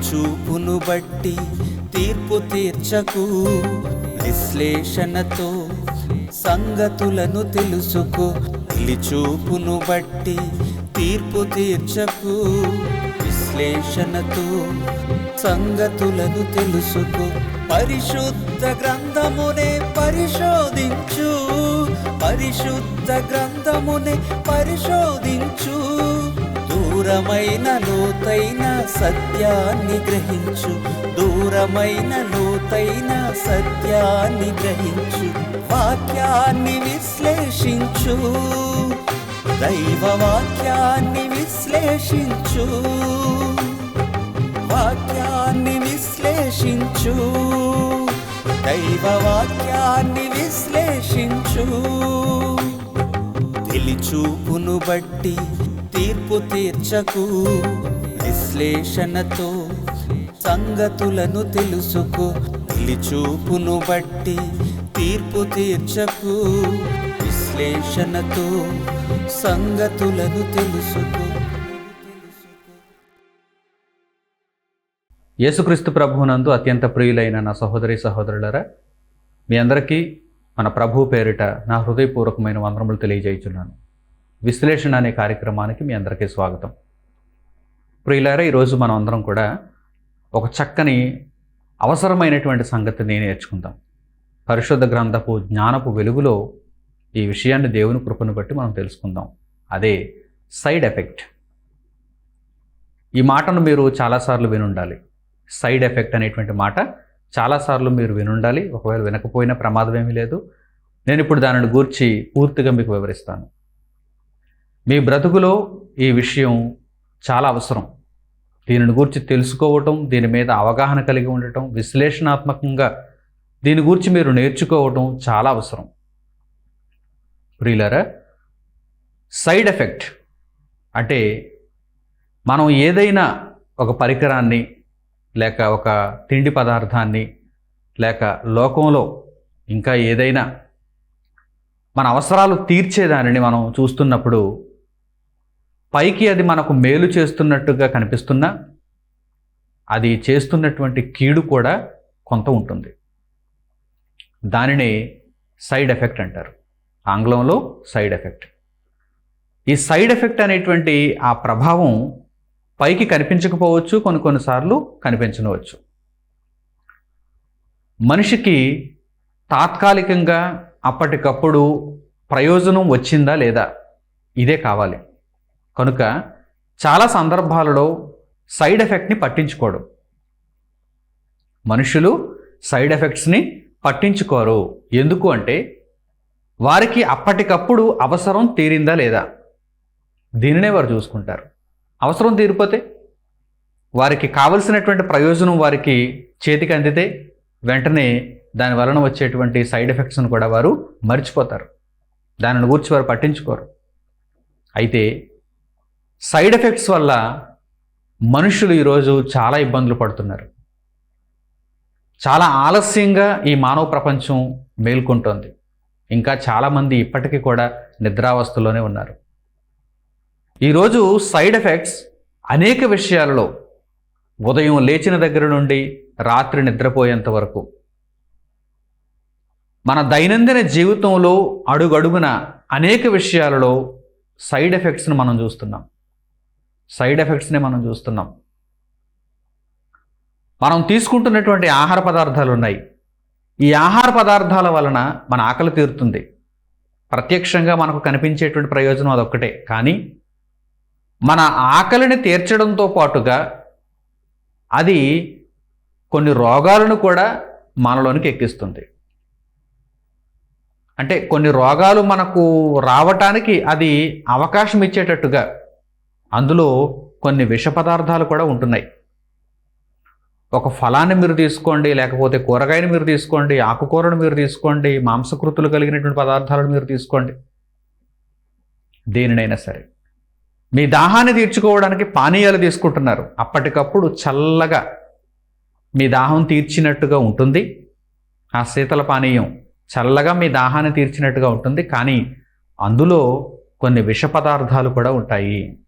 చూపును బట్టి తీర్పు తీర్చకు, విశ్లేషణతో సంగతులను తెలుసుకో. చూపును బట్టి తీర్పు తీర్చకు, విశ్లేషణతో సంగతులను తెలుసుకో. పరిశుద్ధ గ్రంథమునే పరిశోధించు, పరిశుద్ధ గ్రంథమునే పరిశోధించు. దూరమైన లోతైన సత్యాన్ని గ్రహించు, దూరమైన లోతైన సత్యాన్ని గ్రహించు. వాక్యాన్ని విశ్లేషించు, దైవ వాక్యాన్ని విశ్లేషించు, వాక్యాన్ని విశ్లేషించు, దైవ వాక్యాన్ని విశ్లేషించు. చూపును బట్టి తీర్పు తీర్చకు, విశ్లేషణతో సంగతులను తెలుసుకో. చూపును బట్టి తీర్పు తీర్చకు, విశ్లేషణతో సంగతులను తెలుసుకో. యేసుక్రీస్తు ప్రభువునందు అత్యంత ప్రియులైన నా సహోదరి సహోదరులారా, మీ అందరికీ మన ప్రభువు పేరిట నా హృదయపూర్వకమైన వందనములు తెలియజేయుచున్నాను. విశ్లేషణ అనే కార్యక్రమానికి మీ అందరికీ స్వాగతం. ప్రియులారా, ఈరోజు మనం అందరం కూడా ఒక చక్కని అవసరమైనటువంటి సంగతిని నేర్చుకుందాం. పరిశుద్ధ గ్రంథపు జ్ఞానపు వెలుగులో ఈ విషయాన్ని దేవుని కృపను బట్టి మనం తెలుసుకుందాం. అదే సైడ్ ఎఫెక్ట్. ఈ మాటను మీరు చాలాసార్లు వినుండాలి. సైడ్ ఎఫెక్ట్ అనేటువంటి మాట చాలాసార్లు మీరు వినుండాలి. ఒకవేళ వినకపోయినా ప్రమాదం ఏమీ లేదు. నేను ఇప్పుడు దానిని గూర్చి పూర్తిగా మీకు వివరిస్తాను. మీ బ్రతుకులో ఈ విషయం చాలా అవసరం. దీనిని గూర్చి తెలుసుకోవటం, దీని మీద అవగాహన కలిగి ఉండటం, విశ్లేషణాత్మకంగా దీని గూర్చి మీరు నేర్చుకోవటం చాలా అవసరం. ప్రియులారా, సైడ్ ఎఫెక్ట్ అంటే మనం ఏదైనా ఒక పరికరాన్ని లేక ఒక తిండి పదార్థాన్ని లేక లోకంలో ఇంకా ఏదైనా మన అవసరాలు తీర్చేదానిని మనం చూస్తున్నప్పుడు పైకి అది మనకు మేలు చేస్తున్నట్టుగా కనిపిస్తున్నా అది చేస్తున్నటువంటి కీడు కూడా కొంత ఉంటుంది. దానిని సైడ్ ఎఫెక్ట్ అంటారు. ఆంగ్లంలో సైడ్ ఎఫెక్ట్. ఈ సైడ్ ఎఫెక్ట్ అనేటువంటి ఆ ప్రభావం పైకి కనిపించకపోవచ్చు, కొన్నిసార్లు కనిపించవచ్చు. మనిషికి తాత్కాలికంగా అప్పటికప్పుడు ప్రయోజనం వచ్చిందా లేదా ఇదే కావాలి. కనుక చాలా సందర్భాలలో సైడ్ ఎఫెక్ట్ని పట్టించుకోడు. మనుషులు సైడ్ ఎఫెక్ట్స్ని పట్టించుకోరు. ఎందుకు అంటే వారికి అప్పటికప్పుడు అవసరం తీరిందా లేదా దీనినే వారు చూసుకుంటారు. అవసరం తీరిపోతే వారికి కావలసినటువంటి ప్రయోజనం వారికి చేతికి అందితే వెంటనే దాని వలన వచ్చేటువంటి సైడ్ ఎఫెక్ట్స్ను కూడా వారు మర్చిపోతారు. దానిని గురించి వారు పట్టించుకోరు. అయితే సైడ్ ఎఫెక్ట్స్ వల్ల మనుషులు ఈరోజు చాలా ఇబ్బందులు పడుతున్నారు. చాలా ఆలస్యంగా ఈ మానవ ప్రపంచం మేల్కొంటోంది. ఇంకా చాలామంది ఇప్పటికీ కూడా నిద్రావస్థలోనే ఉన్నారు. ఈరోజు సైడ్ ఎఫెక్ట్స్ అనేక విషయాలలో, ఉదయం లేచిన దగ్గర నుండి రాత్రి నిద్రపోయేంత వరకు మన దైనందిన జీవితంలో అడుగడుగున అనేక విషయాలలో సైడ్ ఎఫెక్ట్స్ని మనం చూస్తున్నాం. సైడ్ ఎఫెక్ట్స్ని మనం చూస్తున్నాం. మనం తీసుకుంటున్నటువంటి ఆహార పదార్థాలు ఉన్నాయి. ఈ ఆహార పదార్థాల వలన మన ఆకలి తీరుతుంది. ప్రత్యక్షంగా మనకు కనిపించేటువంటి ప్రయోజనం అదొక్కటే. కానీ మన ఆకలిని తీర్చడంతో పాటుగా అది కొన్ని రోగాలను కూడా మనలోనికి ఎక్కిస్తుంది. అంటే కొన్ని రోగాలు మనకు రావటానికి అది అవకాశం ఇచ్చేటట్టుగా అందులో కొన్ని విష పదార్థాలు కూడా ఉంటున్నాయి. ఒక ఫలాన్ని మీరు తీసుకోండి, లేకపోతే కూరగాయని మీరు తీసుకోండి, ఆకుకూరను మీరు తీసుకోండి, మాంసకృతులు కలిగినటువంటి పదార్థాలను మీరు తీసుకోండి, దేనినైనా సరే మీ దాహాన్ని తీర్చుకోవడానికి పానీయాలు తీసుకుంటున్నారు. అప్పటికప్పుడు చల్లగా మీ దాహం తీర్చినట్టుగా ఉంటుంది. ఆ శీతల పానీయం చల్లగా మీ దాహాన్ని తీర్చినట్టుగా ఉంటుంది. కానీ అందులో కొన్ని విష పదార్థాలు కూడా ఉంటాయి.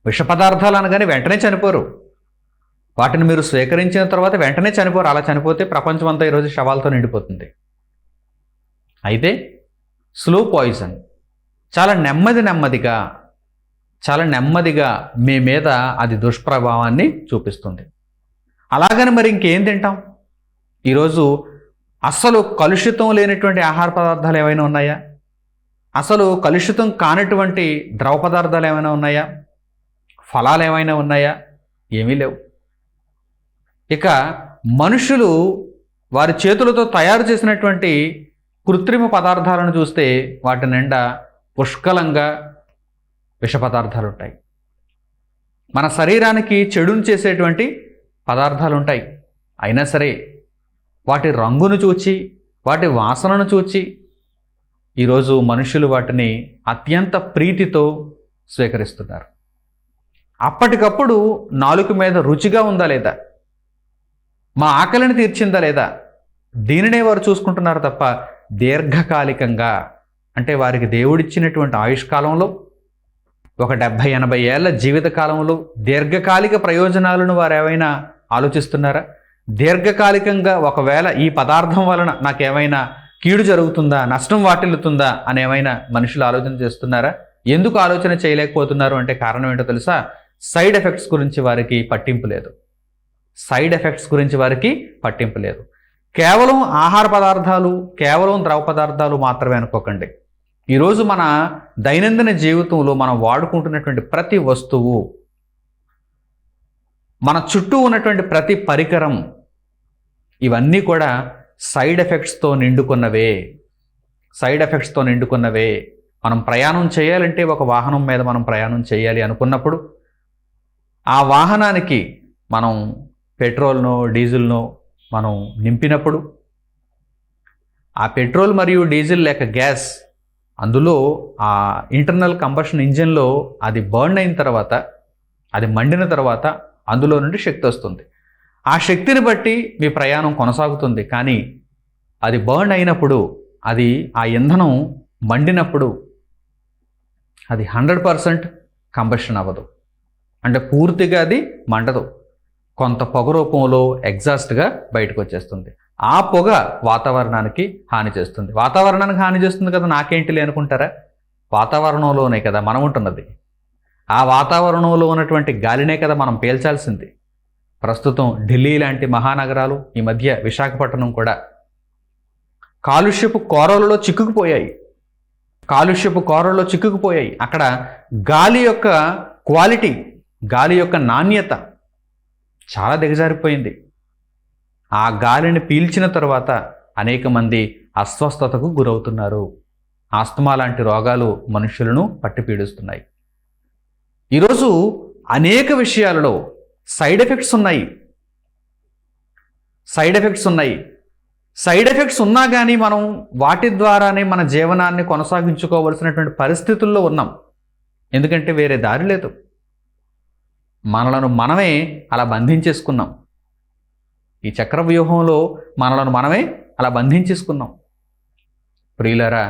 విష పదార్థాలు అనగానే వెంటనే చనిపోరు. వాటిని మీరు స్వీకరించిన తర్వాత వెంటనే చనిపోరు. అలా చనిపోతే ప్రపంచం అంతా ఈరోజు శవాలతో నిండిపోతుంది. అయితే స్లో పాయిజన్ చాలా నెమ్మదిగా మీ మీద అది దుష్ప్రభావాన్ని చూపిస్తుంది. అలాగని మరి ఇంకేం తింటాం? ఈరోజు అస్సలు కలుషితం లేనటువంటి ఆహార పదార్థాలు ఏమైనా ఉన్నాయా? అసలు కలుషితం కానటువంటి ద్రవ పదార్థాలు ఏమైనా ఉన్నాయా? ఫలాలు ఏమైనా ఉన్నాయా? ఏమీ లేవు. ఇక మనుషులు వారి చేతులతో తయారు చేసినటువంటి కృత్రిమ పదార్థాలను చూస్తే వాటి నిండా పుష్కలంగా విష పదార్థాలు ఉంటాయి. మన శరీరానికి చెడును చేసేటువంటి పదార్థాలు ఉంటాయి. అయినా సరే వాటి రంగును చూచి, వాటి వాసనను చూచి ఈరోజు మనుషులు వాటిని అత్యంత ప్రీతితో స్వీకరిస్తున్నారు. అప్పటికప్పుడు నాలుక మీద రుచిగా ఉందా లేదా, మా ఆకలిని తీర్చిందా లేదా, దీనినే వారు చూసుకుంటున్నారు తప్ప దీర్ఘకాలికంగా, అంటే వారికి దేవుడిచ్చినటువంటి ఆయుష్కాలంలో ఒక 70-80 ఏళ్ల జీవితకాలంలో దీర్ఘకాలిక ప్రయోజనాలను వారు ఏమైనా ఆలోచిస్తున్నారా? దీర్ఘకాలికంగా ఒకవేళ ఈ పదార్థం వలన నాకేమైనా కీడు జరుగుతుందా, నష్టం వాటిల్లుతుందా అని ఏమైనా మనుషులు ఆలోచన చేస్తున్నారా? ఎందుకు ఆలోచన చేయలేకపోతున్నారు అంటే కారణం ఏంటో తెలుసా? సైడ్ ఎఫెక్ట్స్ గురించి వారికి పట్టింపు లేదు. కేవలం ఆహార పదార్థాలు, కేవలం ద్రవ పదార్థాలు మాత్రమే అనుకోకండి. ఈరోజు మన దైనందిన జీవితంలో మనం వాడుకుంటున్నటువంటి ప్రతి వస్తువు, మన చుట్టూ ఉన్నటువంటి ప్రతి పరికరం, ఇవన్నీ కూడా సైడ్ ఎఫెక్ట్స్తో నిండుకున్నవే. మనం ప్రయాణం చేయాలంటే ఒక వాహనం మీద మనం ప్రయాణం చేయాలి అనుకున్నప్పుడు ఆ వాహనానికి మనం పెట్రోల్నో డీజిల్నో మనం నింపినప్పుడు ఆ పెట్రోల్ మరియు డీజిల్ లేక గ్యాస్ అందులో ఆ ఇంటర్నల్ కంబషన్ ఇంజిన్లో అది బర్న్ అయిన తర్వాత, అది మండిన తర్వాత అందులో నుండి శక్తి వస్తుంది. ఆ శక్తిని బట్టి మీ ప్రయాణం కొనసాగుతుంది. కానీ అది బర్న్ అయినప్పుడు, అది ఆ ఇంధనం మండినప్పుడు అది 100% కంబషన్ అవ్వదు. అంటే పూర్తిగా అది మండదు. కొంత పొగ రూపంలో ఎగ్జాస్ట్గా బయటకు వచ్చేస్తుంది. ఆ పొగ వాతావరణానికి హాని చేస్తుంది. వాతావరణానికి హాని చేస్తుంది కదా, నాకేంటిలే అనుకుంటారా? వాతావరణంలోనే కదా మనం ఉంటున్నది. ఆ వాతావరణంలో ఉన్నటువంటి గాలినే కదా మనం పీల్చాల్సింది. ప్రస్తుతం ఢిల్లీ లాంటి మహానగరాలు, ఈ మధ్య విశాఖపట్నం కూడా కాలుష్యపు కోరలలో చిక్కుకుపోయాయి. అక్కడ గాలి యొక్క క్వాలిటీ, గాలి యొక్క నాణ్యత చాలా దిగజారిపోయింది. ఆ గాలిని పీల్చిన తర్వాత అనేక మంది అస్వస్థతకు గురవుతున్నారు. ఆస్తమా లాంటి రోగాలు మనుషులను పట్టి పీడిస్తున్నాయి. ఈరోజు అనేక విషయాలలో సైడ్ ఎఫెక్ట్స్ ఉన్నాయి. సైడ్ ఎఫెక్ట్స్ ఉన్నా కానీ మనం వాటి ద్వారానే మన జీవనాన్ని కొనసాగించుకోవలసినటువంటి పరిస్థితుల్లో ఉన్నాం. ఎందుకంటే వేరే దారి లేదు. మనలను మనమే అలా బంధించేసుకున్నాం. ఈ చక్రవ్యూహంలో మనలను మనమే అలా బంధించేసుకున్నాం. ప్రియులారా,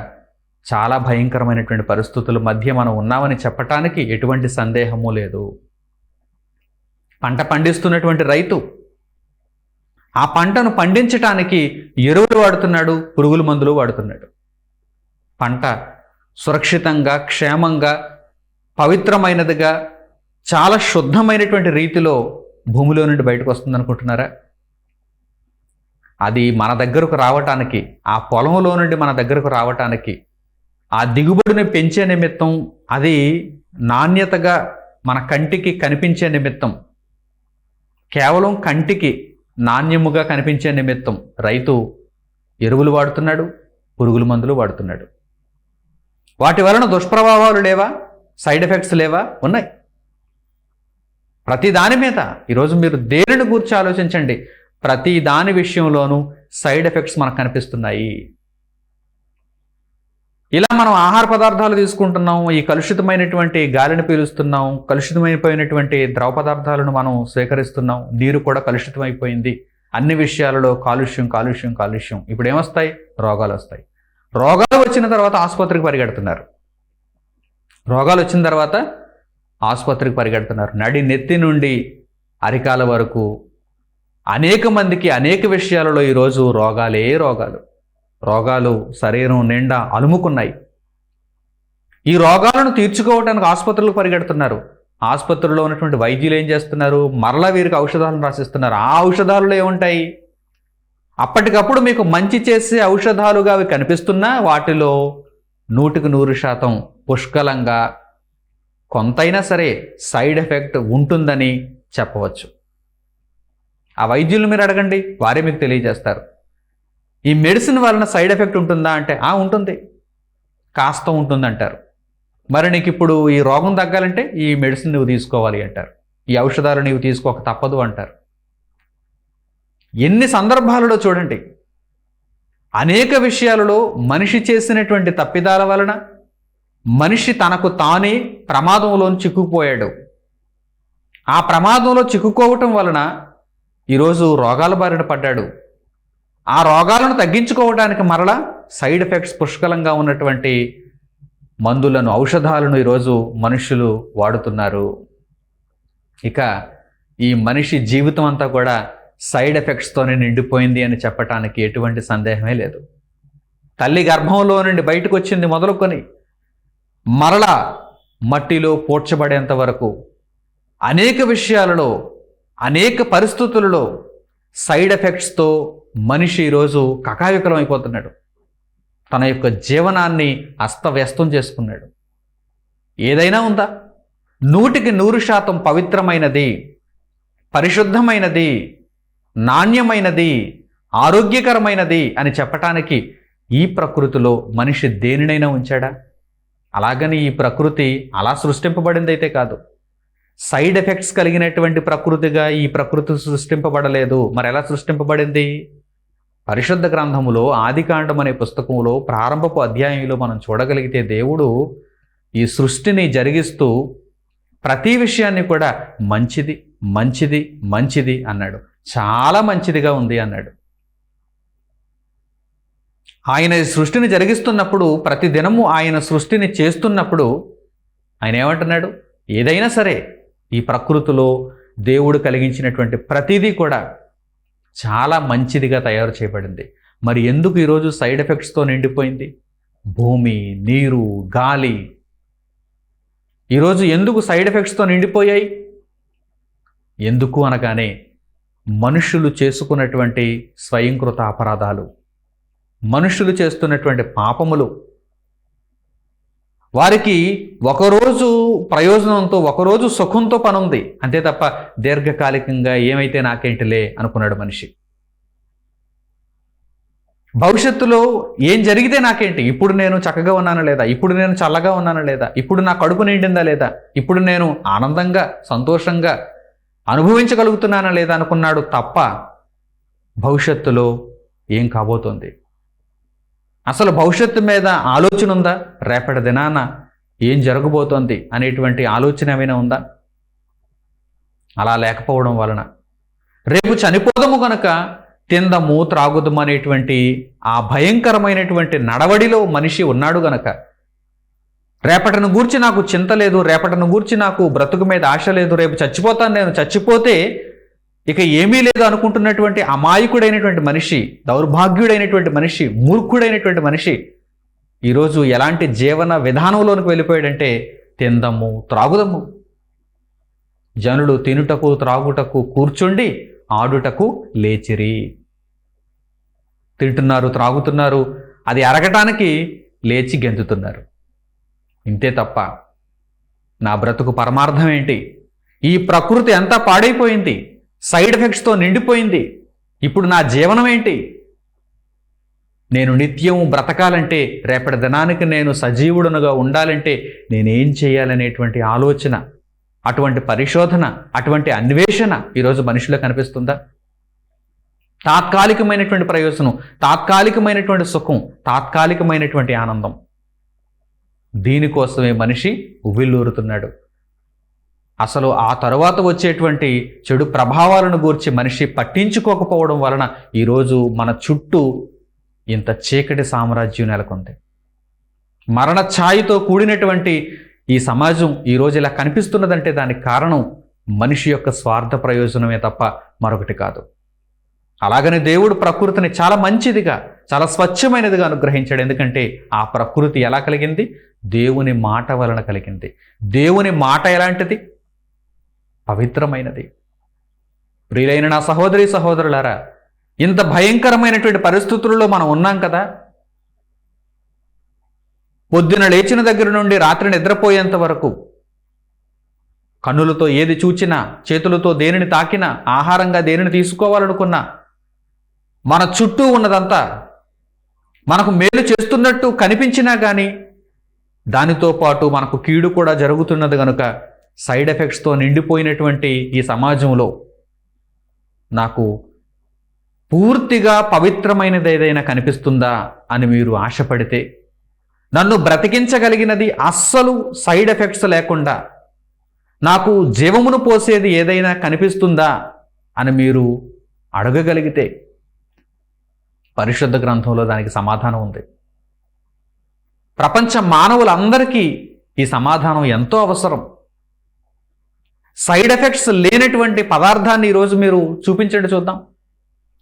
చాలా భయంకరమైనటువంటి పరిస్థితుల మధ్య మనం ఉన్నామని చెప్పటానికి ఎటువంటి సందేహము లేదు. పంట పండిస్తున్నటువంటి రైతు ఆ పంటను పండించటానికి ఎరువులు వాడుతున్నాడు, పురుగుల మందులు వాడుతున్నాడు. పంట సురక్షితంగా, క్షేమంగా, పవిత్రమైనదిగా, చాలా శుద్ధమైనటువంటి రీతిలో భూమిలో నుండి బయటకు వస్తుంది అనుకుంటున్నారా? అది మన దగ్గరకు రావటానికి, ఆ పొలంలో నుండి మన దగ్గరకు రావటానికి, ఆ దిగుబడిని పెంచే నిమిత్తం, అది నాణ్యతగా మన కంటికి కనిపించే నిమిత్తం, కేవలం కంటికి నాణ్యముగా కనిపించే నిమిత్తం రైతు ఎరువులు వాడుతున్నాడు, పురుగుల మందులు వాడుతున్నాడు. వాటి వలన దుష్ప్రభావాలు లేవా? సైడ్ ఎఫెక్ట్స్ లేవా? ఉన్నాయి. ప్రతి దాని మీద ఈరోజు మీరు దేనిని గురించి ఆలోచించండి, ప్రతి దాని విషయంలోనూ సైడ్ ఎఫెక్ట్స్ మనకు కనిపిస్తున్నాయి. ఇలా మనం ఆహార పదార్థాలు తీసుకుంటున్నాం, ఈ కలుషితమైనటువంటి గాలిని పీలుస్తున్నాం, కలుషితమైపోయినటువంటి ద్రవ పదార్థాలను మనం స్వీకరిస్తున్నాం, నీరు కూడా కలుషితమైపోయింది. అన్ని విషయాలలో కాలుష్యం. ఇప్పుడు ఏమొస్తాయి? రోగాలు వస్తాయి. రోగాలు వచ్చిన తర్వాత ఆసుపత్రికి పరిగెడుతున్నారు. నడి నెత్తి నుండి అరికాల వరకు అనేక మందికి అనేక విషయాలలో ఈరోజు రోగాలే రోగాలు శరీరం నిండా అలుముకున్నాయి. ఈ రోగాలను తీర్చుకోవడానికి ఆసుపత్రులకు పరిగెడుతున్నారు. ఆసుపత్రుల్లో ఉన్నటువంటి వైద్యులు ఏం చేస్తున్నారు? మరలా వీరికి ఔషధాలను రాసిస్తున్నారు. ఆ ఔషధాలలో ఏముంటాయి? అప్పటికప్పుడు మీకు మంచి చేసే ఔషధాలుగా అవి కనిపిస్తున్నా వాటిలో 100% పుష్కలంగా కొంతైనా సరే సైడ్ ఎఫెక్ట్ ఉంటుందని చెప్పవచ్చు. ఆ వైద్యులను మీరు అడగండి, వారే మీకు తెలియజేస్తారు. ఈ మెడిసిన్ వలన సైడ్ ఎఫెక్ట్ ఉంటుందా అంటే ఉంటుంది, కాస్త ఉంటుందంటారు. మరి నీకు ఇప్పుడు ఈ రోగం తగ్గాలంటే ఈ మెడిసిన్ నువ్వు తీసుకోవాలి అంటారు, ఈ ఔషధాలు నీవు తీసుకోక తప్పదు అంటారు. ఎన్ని సందర్భాలలో చూడండి, అనేక విషయాలలో మనిషి చేసినటువంటి తప్పిదాల వలన మనిషి తనకు తానే ప్రమాదంలో చిక్కుకుపోయాడు. ఆ ప్రమాదంలో చిక్కుకోవటం వలన ఈరోజు రోగాల బారిన పడ్డాడు. ఆ రోగాలను తగ్గించుకోవడానికి మరలా సైడ్ ఎఫెక్ట్స్ పుష్కలంగా ఉన్నటువంటి మందులను, ఔషధాలను ఈరోజు మనుషులు వాడుతున్నారు. ఇక ఈ మనిషి జీవితం అంతా కూడా సైడ్ ఎఫెక్ట్స్తోనే నిండిపోయింది అని చెప్పటానికి ఎటువంటి సందేహమే లేదు. తల్లి గర్భంలో నుండి బయటకు వచ్చింది మొదలుకొని మరలా మట్టిలో పూడ్చబడేంత వరకు అనేక విషయాలలో, అనేక పరిస్థితులలో సైడ్ ఎఫెక్ట్స్తో మనిషి ఈరోజు కకావికలం అయిపోతున్నాడు. తన యొక్క జీవనాన్ని అస్తవ్యస్తం చేసుకున్నాడు. ఏదైనా ఉందా? 100% పవిత్రమైనది, పరిశుద్ధమైనది, నాణ్యమైనది, ఆరోగ్యకరమైనది అని చెప్పటానికి ఈ ప్రకృతిలో మనిషి దేనినైనా ఉంచాడా? అలాగని ఈ ప్రకృతి అలా సృష్టింపబడిందైతే కాదు. సైడ్ ఎఫెక్ట్స్ కలిగినటువంటి ప్రకృతిగా ఈ ప్రకృతి సృష్టింపబడలేదు. మరి ఎలా సృష్టింపబడింది? పరిశుద్ధ గ్రంథములో ఆదికాండం అనే పుస్తకంలో ప్రారంభపు అధ్యాయంలో మనం చూడగలిగితే దేవుడు ఈ సృష్టిని జరిగిస్తూ ప్రతి విషయాన్ని కూడా మంచిది మంచిది మంచిది అన్నాడు. చాలా మంచిదిగా ఉంది అన్నాడు. ఆయన ఈ సృష్టిని జరిగిస్తున్నప్పుడు, ప్రతి దినము ఆయన సృష్టిని చేస్తున్నప్పుడు ఆయన ఏమంటున్నాడు? ఏదైనా సరే ఈ ప్రకృతిలో దేవుడు కలిగించినటువంటి ప్రతిదీ కూడా చాలా మంచిదిగా తయారు చేయబడింది. మరి ఎందుకు ఈరోజు సైడ్ ఎఫెక్ట్స్తో నిండిపోయింది? భూమి, నీరు, గాలి ఈరోజు ఎందుకు సైడ్ ఎఫెక్ట్స్తో నిండిపోయాయి? ఎందుకు అనగానే మనుషులు చేసుకున్నటువంటి స్వయంకృత అపరాధాలు, మనుషులు చేస్తున్నటువంటి పాపములు, వారికి ఒకరోజు ప్రయోజనంతో, ఒకరోజు సుఖంతో పనుంది అంతే తప్ప దీర్ఘకాలికంగా ఏమైతే నాకేంటిలే అనుకున్నాడు మనిషి. భవిష్యత్తులో ఏం జరిగితే నాకేంటి, ఇప్పుడు నేను చక్కగా ఉన్నానా లేదా, ఇప్పుడు నేను చల్లగా ఉన్నానా లేదా, ఇప్పుడు నా కడుపు నిండిందా లేదా, ఇప్పుడు నేను ఆనందంగా సంతోషంగా అనుభవించగలుగుతున్నానా లేదా అనుకున్నాడు తప్ప భవిష్యత్తులో ఏం కాబోతోంది, అసలు భవిష్యత్తు మీద ఆలోచన ఉందా, రేపటి దినాన ఏం జరగబోతోంది అనేటువంటి ఆలోచన ఏమైనా ఉందా? అలా లేకపోవడం వలన రేపు చనిపోదము కనుక తిందము త్రాగుదము అనేటువంటి ఆ భయంకరమైనటువంటి నడవడిలో మనిషి ఉన్నాడు గనక రేపటిని గూర్చి నాకు చింత లేదు, రేపటిని గూర్చి నాకు బ్రతుకు మీద ఆశ లేదు, రేపు చచ్చిపోతాను, నేను చచ్చిపోతే ఇక ఏమీ లేదు అనుకుంటున్నటువంటి అమాయకుడైనటువంటి మనిషి, దౌర్భాగ్యుడైనటువంటి మనిషి, మూర్ఖుడైనటువంటి మనిషి ఈరోజు ఎలాంటి జీవన విధానంలోనికి వెళ్ళిపోయాడంటే తిందము త్రాగుదము. జనులు తినుటకు త్రాగుటకు కూర్చుండి ఆడుటకు లేచిరి. తింటున్నారు, త్రాగుతున్నారు, అది అరగటానికి లేచి గెంతుతున్నారు. ఇంతే తప్ప నా బ్రతుకు పరమార్థం ఏంటి? ఈ ప్రకృతి అంతా పాడైపోయింది, సైడ్ ఎఫెక్ట్స్తో నిండిపోయింది, ఇప్పుడు నా జీవనం ఏంటి? నేను నిత్యం బ్రతకాలంటే, రేపటి దినానికి నేను సజీవుడునుగా ఉండాలంటే నేనేం చేయాలనేటువంటి ఆలోచన, అటువంటి పరిశోధన, అటువంటి అన్వేషణ ఈరోజు మనిషిలో కనిపిస్తుందా? తాత్కాలికమైనటువంటి ప్రయోజనం, తాత్కాలికమైనటువంటి సుఖం, తాత్కాలికమైనటువంటి ఆనందం, దీనికోసమే మనిషి ఉవ్విళ్ళూరుతున్నాడు. అసలు ఆ తరువాత వచ్చేటువంటి చెడు ప్రభావాలను గూర్చి మనిషి పట్టించుకోకపోవడం వలన ఈరోజు మన చుట్టూ ఇంత చీకటి సామ్రాజ్యం నెలకొంది. మరణ ఛాయతో కూడినటువంటి ఈ సమాజం ఈరోజు ఇలా కనిపిస్తున్నదంటే దానికి కారణం మనిషి యొక్క స్వార్థ ప్రయోజనమే తప్ప మరొకటి కాదు. అలాగని దేవుడు ప్రకృతిని చాలా మంచిదిగా, చాలా స్వచ్ఛమైనదిగా అనుగ్రహించాడు. ఎందుకంటే ఆ ప్రకృతి ఎలా కలిగింది? దేవుని మాట వలన కలిగింది. దేవుని మాట ఎలాంటిది? పవిత్రమైనది. ప్రియులైన నా సహోదరి సహోదరులారా, ఇంత భయంకరమైనటువంటి పరిస్థితుల్లో మనం ఉన్నాం కదా. పొద్దున లేచిన దగ్గర నుండి రాత్రి నిద్రపోయేంత వరకు కన్నులతో ఏది చూచినా, చేతులతో దేనిని తాకినా, ఆహారంగా దేనిని తీసుకోవాలనుకున్నా, మన చుట్టూ ఉన్నదంతా మనకు మేలు చేస్తున్నట్టు కనిపించినా కానీ దానితో పాటు మనకు కీడు కూడా జరుగుతున్నది కనుక సైడ్ ఎఫెక్ట్స్తో నిండిపోయినటువంటి ఈ సమాజంలో నాకు పూర్తిగా పవిత్రమైనది ఏదైనా కనిపిస్తుందా అని మీరు ఆశపడితే, నన్ను బ్రతికించగలిగినది అస్సలు సైడ్ ఎఫెక్ట్స్ లేకుండా నాకు జీవమును పోసేది ఏదైనా కనిపిస్తుందా అని మీరు అడగగలిగితే పరిశుద్ధ గ్రంథంలో దానికి సమాధానం ఉంది. ప్రపంచ మానవులందరికీ ఈ సమాధానం ఎంతో అవసరం. సైడ్ ఎఫెక్ట్స్ లేనటువంటి పదార్థాన్ని ఈరోజు మీరు చూపించండి చూద్దాం.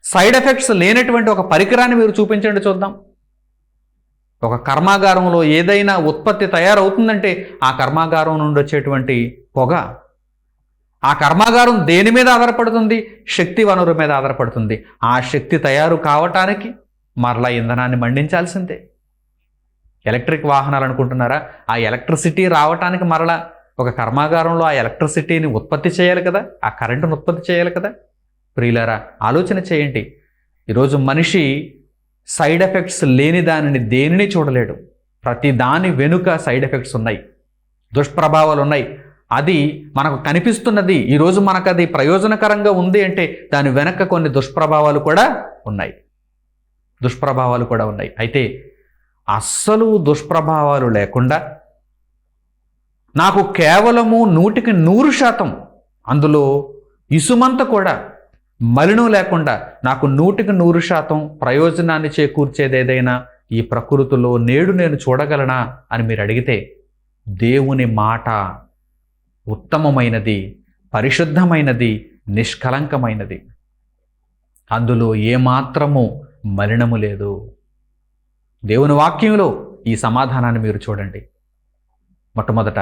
సైడ్ ఎఫెక్ట్స్ లేనటువంటి ఒక పరికరాన్ని మీరు చూపించండి చూద్దాం. ఒక కర్మాగారంలో ఏదైనా ఉత్పత్తి తయారవుతుందంటే ఆ కర్మాగారం నుండి వచ్చేటువంటి పొగ, ఆ కర్మాగారం దేని మీద ఆధారపడుతుంది? శక్తి వనరు మీద ఆధారపడుతుంది. ఆ శక్తి తయారు కావటానికి మరలా ఇంధనాన్ని మండించాల్సిందే. ఎలక్ట్రిక్ వాహనాలు అనుకుంటున్నారా? ఆ ఎలక్ట్రిసిటీ రావటానికి మరలా ఒక కర్మాగారంలో ఆ ఎలక్ట్రిసిటీని ఉత్పత్తి చేయాలి కదా, ఆ కరెంటును ఉత్పత్తి చేయాలి కదా. ప్రియులారా, ఆలోచన చేయండి. ఈరోజు మనిషి సైడ్ ఎఫెక్ట్స్ లేని దానిని దేనిని చూడలేడు. ప్రతి దాని వెనుక సైడ్ ఎఫెక్ట్స్ ఉన్నాయి, దుష్ప్రభావాలు ఉన్నాయి. అది మనకు కనిపిస్తున్నది. ఈరోజు మనకు అది ప్రయోజనకరంగా ఉంది అంటే దాని వెనక కొన్ని దుష్ప్రభావాలు కూడా ఉన్నాయి. అయితే అస్సలు దుష్ప్రభావాలు లేకుండా నాకు కేవలము 100% అందులో ఇసుమంత కూడా మలినం లేకుండా నాకు 100% ప్రయోజనాన్ని చేకూర్చేది ఏదైనా ఈ ప్రకృతిలో నేడు నేను చూడగలనా అని మీరు అడిగితే, దేవుని మాట ఉత్తమమైనది, పరిశుద్ధమైనది, నిష్కలంకమైనది. అందులో ఏమాత్రము మలినము లేదు. దేవుని వాక్యంలో ఈ సమాధానాన్ని మీరు చూడండి. మొట్టమొదట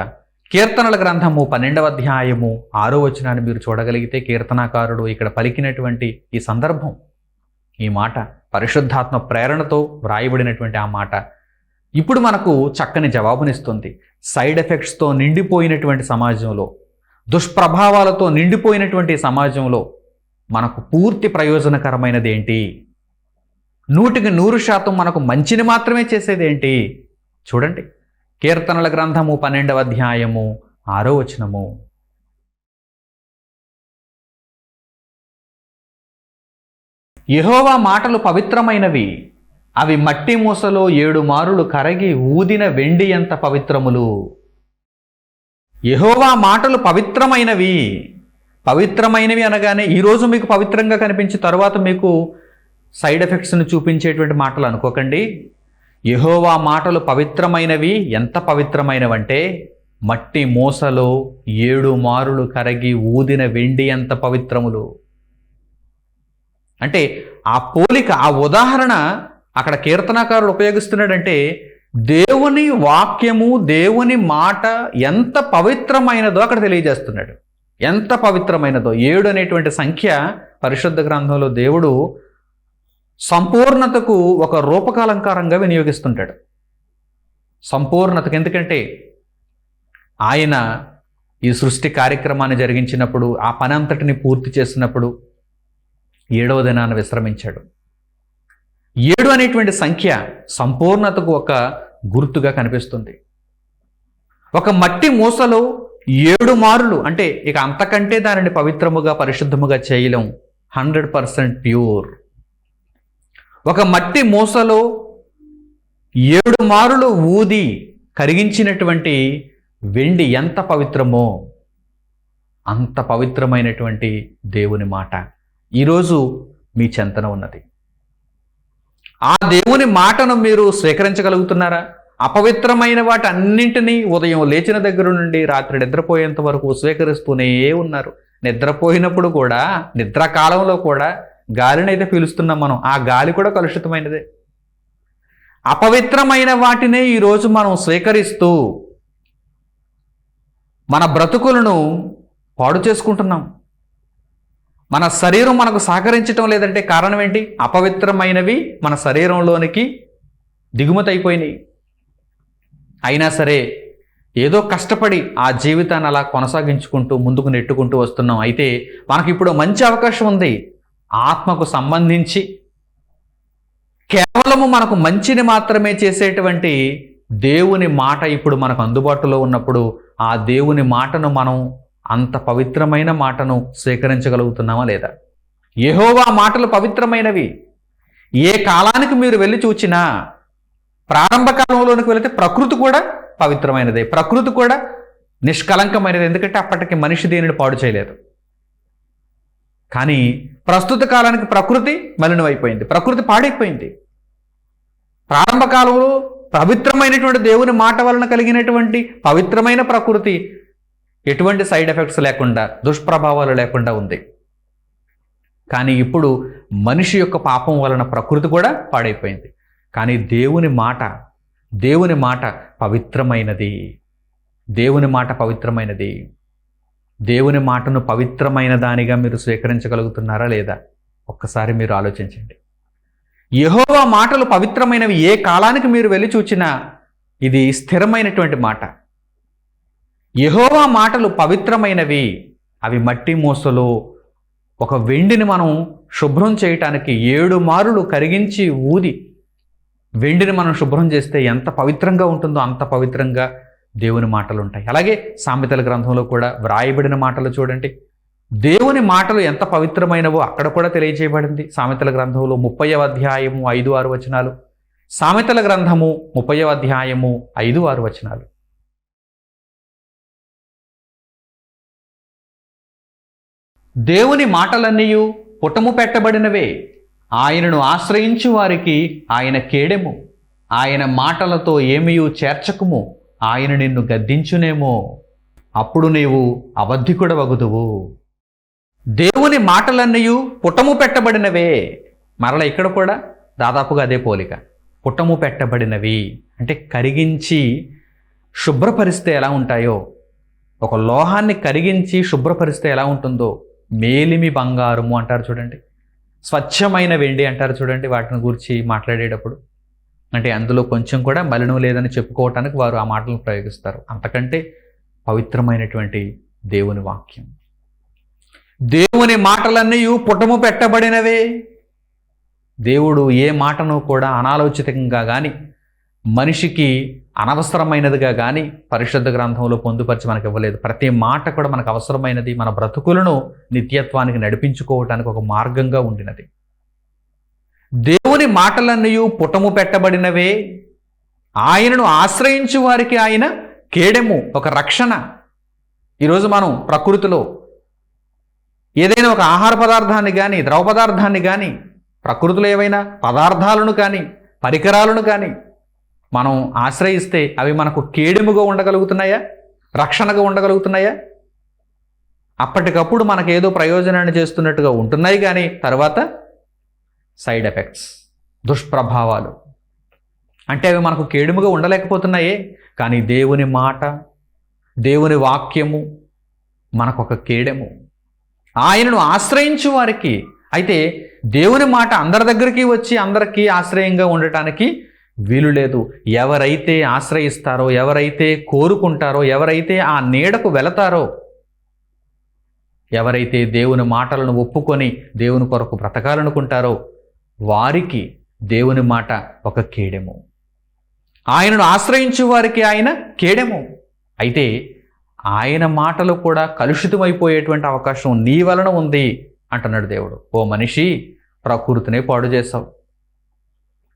కీర్తనల గ్రంథము 12వ అధ్యాయము 6వ వచనాన్ని మీరు చూడగలిగితే, కీర్తనాకారుడు ఇక్కడ పలికినటువంటి ఈ సందర్భం, ఈ మాట పరిశుద్ధాత్మ ప్రేరణతో వ్రాయబడినటువంటి ఆ మాట ఇప్పుడు మనకు చక్కని జవాబునిస్తుంది. సైడ్ ఎఫెక్ట్స్తో నిండిపోయినటువంటి సమాజంలో, దుష్ప్రభావాలతో నిండిపోయినటువంటి సమాజంలో మనకు పూర్తి ప్రయోజనకరమైనది ఏంటి? 100% మనకు మంచిని మాత్రమే చేసేది ఏంటి? చూడండి, కీర్తనల గ్రంథము 12వ అధ్యాయము 6వ వచనము. యెహోవా మాటలు పవిత్రమైనవి, అవి మట్టి మూసలో 7 మారులు కరగి ఊదిన వెండి ఎంత పవిత్రములు. యెహోవా మాటలు పవిత్రమైనవి. పవిత్రమైనవి అనగానే ఈరోజు మీకు పవిత్రంగా కనిపించి తర్వాత మీకు సైడ్ ఎఫెక్ట్స్ని చూపించేటువంటి మాటలు అనుకోకండి. యెహోవా మాటలు పవిత్రమైనవి. ఎంత పవిత్రమైనవంటే మట్టి మూసలో 7 మారులు కరగి ఊదిన వెండి ఎంత పవిత్రములు. అంటే ఆ పోలిక, ఆ ఉదాహరణ అక్కడ కీర్తనాకారుడు ఉపయోగిస్తున్నాడంటే దేవుని వాక్యము, దేవుని మాట ఎంత పవిత్రమైనదో అక్కడ తెలియజేస్తున్నాడు. ఎంత పవిత్రమైనదో. 7 అనేటువంటి సంఖ్య పరిశుద్ధ గ్రంథంలో దేవుడు సంపూర్ణతకు ఒక రూపకాలంకారంగా వినియోగిస్తుంటాడు. సంపూర్ణతకు. ఎందుకంటే ఆయన ఈ సృష్టి కార్యక్రమాన్ని జరిగించినప్పుడు, ఆ పని అంతటిని పూర్తి చేసినప్పుడు 7వ దినాన విశ్రమించాడు. 7 అనేటువంటి సంఖ్య సంపూర్ణతకు ఒక గుర్తుగా కనిపిస్తుంది. ఒక మట్టి మూసలో 7 మారులు అంటే ఇక అంతకంటే దానిని పవిత్రముగా, పరిశుద్ధముగా చేయలేం. 100% ప్యూర్. ఒక మట్టి మూసలో 7 మారులు ఊది కరిగించినటువంటి వెండి ఎంత పవిత్రమో అంత పవిత్రమైనటువంటి దేవుని మాట ఈరోజు మీ చెంతన ఉన్నది. ఆ దేవుని మాటను మీరు స్వీకరించగలుగుతున్నారా? అపవిత్రమైన వాటి అన్నింటినీ ఉదయం లేచిన దగ్గర నుండి రాత్రి నిద్రపోయేంత వరకు స్వీకరిస్తూనే ఉన్నారు. నిద్రపోయినప్పుడు కూడా, నిద్రాకాలంలో కూడా గాలిని అయితే పీలుస్తున్నాం మనం. ఆ గాలి కూడా కలుషితమైనదే. అపవిత్రమైన వాటినే ఈరోజు మనం స్వీకరిస్తూ మన బ్రతుకులను పాడు చేసుకుంటున్నాం. మన శరీరం మనకు సహకరించటం లేదంటే కారణం ఏంటి? అపవిత్రమైనవి మన శరీరంలోనికి దిగుమతి అయిపోయినాయి. అయినా సరే ఏదో కష్టపడి ఆ జీవితాన్ని అలా కొనసాగించుకుంటూ ముందుకు నెట్టుకుంటూ వస్తున్నాం. అయితే మనకి ఇప్పుడు మంచి అవకాశం ఉంది. ఆత్మకు సంబంధించి కేవలము మనకు మంచిని మాత్రమే చేసేటువంటి దేవుని మాట ఇప్పుడు మనకు అందుబాటులో ఉన్నప్పుడు ఆ దేవుని మాటను మనం, అంత పవిత్రమైన మాటను స్వీకరించగలుగుతున్నామా లేదా? యెహోవా మాటలు పవిత్రమైనవి. ఏ కాలానికి మీరు వెళ్ళి చూచినా, ప్రారంభ కాలంలోనికి వెళితే ప్రకృతి కూడా పవిత్రమైనదే, ప్రకృతి కూడా నిష్కలంకమైనది. ఎందుకంటే అప్పటికి మనిషి దేనిని పాడు చేయలేదు. కానీ ప్రస్తుత కాలానికి ప్రకృతి మలినమైపోయింది, ప్రకృతి పాడైపోయింది. ప్రారంభ కాలంలో పవిత్రమైనటువంటి దేవుని మాట వలన కలిగినటువంటి పవిత్రమైన ప్రకృతి ఎటువంటి సైడ్ ఎఫెక్ట్స్ లేకుండా, దుష్ప్రభావాలు లేకుండా ఉంది. కానీ ఇప్పుడు మనిషి యొక్క పాపం వలన ప్రకృతి కూడా పాడైపోయింది. కానీ దేవుని మాట పవిత్రమైనది. దేవుని మాట పవిత్రమైనది. దేవుని మాటను పవిత్రమైన దానిగా మీరు స్వీకరించగలుగుతున్నారా లేదా? ఒక్కసారి మీరు ఆలోచించండి. యెహోవా మాటలు పవిత్రమైనవి. ఏ కాలానికి మీరు వెళ్ళి చూచినా ఇది స్థిరమైనటువంటి మాట. యెహోవా మాటలు పవిత్రమైనవి. అవి మట్టి మూసలో ఒక వెండిని మనం శుభ్రం చేయటానికి 7 మారులు కరిగించి ఊది వెండిని మనం శుభ్రం చేస్తే ఎంత పవిత్రంగా ఉంటుందో అంత పవిత్రంగా దేవుని మాటలు ఉంటాయి. అలాగే సామెతల గ్రంథంలో కూడా వ్రాయబడిన మాటలు చూడండి. దేవుని మాటలు ఎంత పవిత్రమైనవో అక్కడ కూడా తెలియజేయబడింది. సామెతల గ్రంథంలో 30వ అధ్యాయము 5-6 వచనాలు. సామెతల గ్రంథము 30వ అధ్యాయము 5-6 వచనాలు. దేవుని మాటలన్నీయు పుటము పెట్టబడినవే. ఆయనను ఆశ్రయించు వారికి ఆయన కేడెము. ఆయన మాటలతో ఏమీయూ చేర్చకుము. ఆయన నిన్ను గద్దించునేమో, అప్పుడు నీవు అబద్ధికుడవగుదువు. దేవుని మాటలన్నీయు పుటము పెట్టబడినవే. మరల ఇక్కడ కూడా దాదాపుగా అదే పోలిక. పుటము పెట్టబడినవి అంటే కరిగించి శుభ్రపరిస్తే ఎలా ఉంటాయో, ఒక లోహాన్ని కరిగించి శుభ్రపరిస్తే ఎలా ఉంటుందో, మేలిమి బంగారము అంటారు చూడండి, స్వచ్ఛమైన వెండి అంటారు చూడండి. వాటిని గురించి మాట్లాడేటప్పుడు అంటే అందులో కొంచెం కూడా మలినం లేదని చెప్పుకోవటానికి వారు ఆ మాటలను ప్రయోగిస్తారు. అంతకంటే పవిత్రమైనటువంటి దేవుని వాక్యం. దేవుని మాటలన్నీ పుటము పెట్టబడినవే. దేవుడు ఏ మాటను కూడా అనాలోచితంగా కానీ, మనిషికి అనవసరమైనదిగా కానీ పరిశుద్ధ గ్రంథంలో పొందుపరిచి మనకు ఇవ్వలేదు. ప్రతి మాట కూడా మనకు అవసరమైనది, మన బ్రతుకులను నిత్యత్వానికి నడిపించుకోవటానికి ఒక మార్గంగా ఉండినది. దేవుని మాటలన్నీ పుటము పెట్టబడినవే. ఆయనను ఆశ్రయించు వారికి ఆయన కేడెము, ఒక రక్షణ. ఈరోజు మనం ప్రకృతిలో ఏదైనా ఒక ఆహార పదార్థాన్ని కానీ, ద్రవ పదార్థాన్ని కానీ, ప్రకృతిలో ఏవైనా పదార్థాలను కానీ, పరికరాలను కానీ మనం ఆశ్రయిస్తే అవి మనకు కేడెముగా ఉండగలుగుతున్నాయా? రక్షణగా ఉండగలుగుతున్నాయా? అప్పటికప్పుడు మనకేదో ప్రయోజనాన్ని చేస్తున్నట్టుగా ఉంటున్నాయి, కానీ తర్వాత సైడ్ ఎఫెక్ట్స్, దుష్ప్రభావాలు అంటే అవి మనకు కేడుముగా ఉండలేకపోతున్నాయే. కానీ దేవుని మాట, దేవుని వాక్యము మనకొక కేడెము. ఆయనను ఆశ్రయించు వారికి. అయితే దేవుని మాట అందరి దగ్గరికి వచ్చి అందరికీ ఆశ్రయంగా ఉండటానికి వీలు లేదు. ఎవరైతే ఆశ్రయిస్తారో, ఎవరైతే కోరుకుంటారో, ఎవరైతే ఆ నీడకు వెళతారో, ఎవరైతే దేవుని మాటలను ఒప్పుకొని దేవుని కొరకు బ్రతకాలనుకుంటారో వారికి దేవుని మాట ఒక కేడెము. ఆయనను ఆశ్రయించు వారికి ఆయన కేడెము. అయితే ఆయన మాటలు కూడా కలుషితమైపోయేటువంటి అవకాశం నీ వలన ఉంది అంటున్నాడు దేవుడు. ఓ మనిషి, ప్రకృతినే పాడు చేశావు.